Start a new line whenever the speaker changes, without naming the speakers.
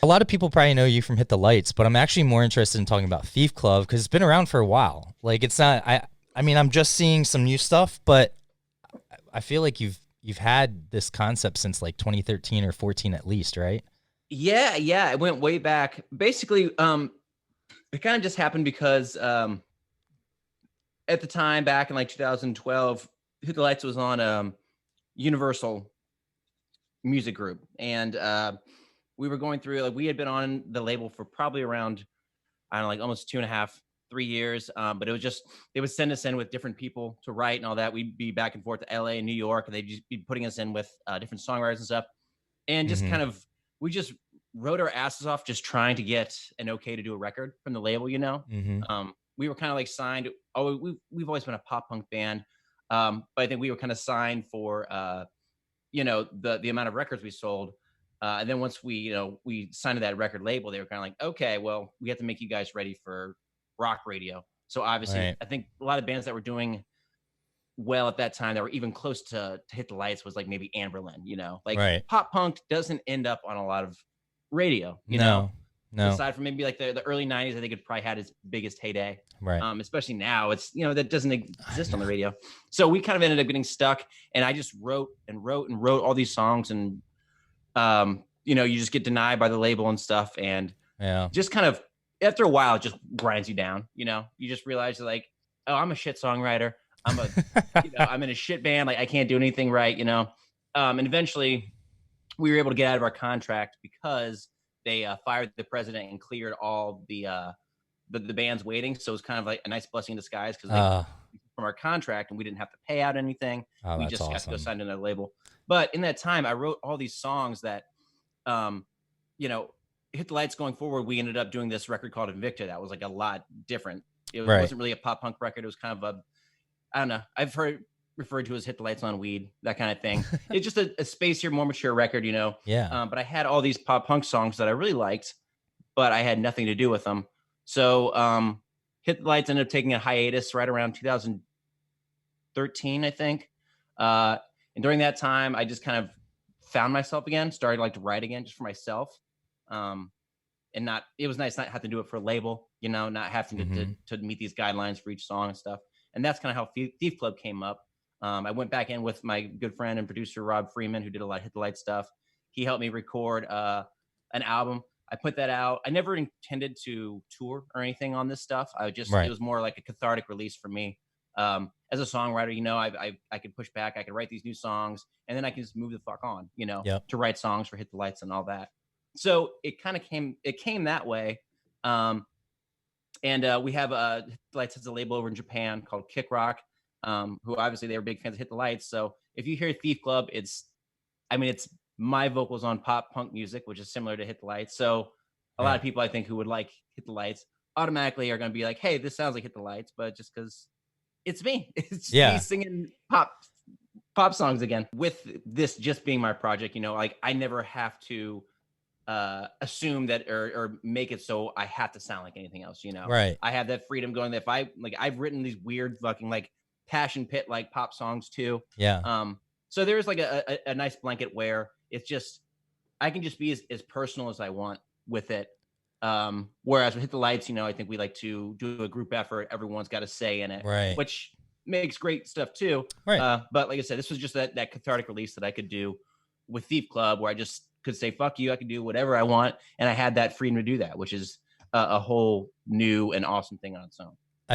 A lot of people probably know you from Hit the Lights, but I'm actually more interested in talking about Thief Club because it's been around for a while. Like it's not I mean I'm just seeing some new stuff, but I feel like you've had this concept since like 2013 or 14 at least, right?
Yeah, it went way back. Basically, it kind of just happened because at the time back in like 2012, Hit the Lights was on Universal Music Group, and we were going through like we had been on the label for probably around I don't know, like almost 2.5, 3 years. But it was just they would send us in with different people to write and all that. We'd be back and forth to LA and New York, and they'd just be putting us in with different songwriters and stuff. And just
Mm-hmm.
kind of we just wrote our asses off just trying to get an okay to do a record from the label, you know.
Mm-hmm.
We were kind of like signed. Oh, we've always been a pop punk band, but I think we were kind of signed for the amount of records we sold. And then once we signed to that record label, they were kind of like, okay, well, we have to make you guys ready for rock radio. So obviously,
Right.
I think a lot of bands that were doing well at that time that were even close to Hit the Lights was like maybe Anberlin, like
Right.
pop punk doesn't end up on a lot of radio.
No. No.
Aside from maybe like the early 90s, I think it probably had its biggest heyday.
Right.
Especially now, it's that doesn't
I
exist on
know.
the radio. So we kind of ended up getting stuck, and I just wrote and wrote and wrote all these songs, and you just get denied by the label and stuff, and
Yeah.
just kind of after a while, it just grinds you down. You just realize like, oh, I'm a shit songwriter. I'm in a shit band. Like I can't do anything right. And eventually, we were able to get out of our contract because they fired the president and cleared all the band's waiting. So it was kind of like a nice blessing in disguise because they
uh
from our contract and we didn't have to pay out anything.
oh,
We
that's
just got to go
awesome.
sign to another label. But in that time, I wrote all these songs that, um, you know, Hit the Lights going forward. We ended up doing this record called Invicta. That was like a lot different. It
Right.
wasn't really a pop punk record. It was kind of I don't know. I've heard referred to as Hit the Lights on Weed, that kind of thing. It's just a spacier, more mature record.
Yeah.
But I had all these pop punk songs that I really liked, but I had nothing to do with them. So Hit the Lights ended up taking a hiatus right around 2013, I think. And during that time, I just kind of found myself again, started like to write again just for myself. Um, and not, it was nice not having to do it for a label, not having to, to,
Mm-hmm.
to meet these guidelines for each song and stuff. And that's kind of how Thief Club came up. I went back in with my good friend and producer, Rob Freeman, who did a lot of Hit the Light stuff. He helped me record an album. I put that out. I never intended to tour or anything on this stuff. It
Right.
was more like a cathartic release for me. As a songwriter, I could push back. I could write these new songs, and then I can just move the fuck on,
Yep.
to write songs for Hit the Lights and all that. So it came that way. Um, and we have Hit the Lights has a label over in Japan called Kick Rock, who obviously they were big fans of Hit the Lights. So if you hear Thief Club, it's my vocals on pop punk music, which is similar to Hit the Lights. So a lot
Right.
of people I think who would like Hit the Lights automatically are going to be like, hey, this sounds like Hit the Lights, but just because it's me, it's just me
Yeah.
singing pop songs again. With this just being my project, like I never have to assume that or make it so I have to sound like anything else.
Right.
I have that freedom going that if I've written these weird fucking like passion pit like pop songs too.
Yeah.
So there's like a nice blanket where it's just I can just be as personal as I want with it. Whereas with Hit the Lights, I think we like to do a group effort. Everyone's got a say in it,
Right.
which makes great stuff too.
Right.
But like I said, this was just that cathartic release that I could do with Thief Club, where I just could say "fuck you," I could do whatever I want, and I had that freedom to do that, which is a whole new and awesome thing on its own.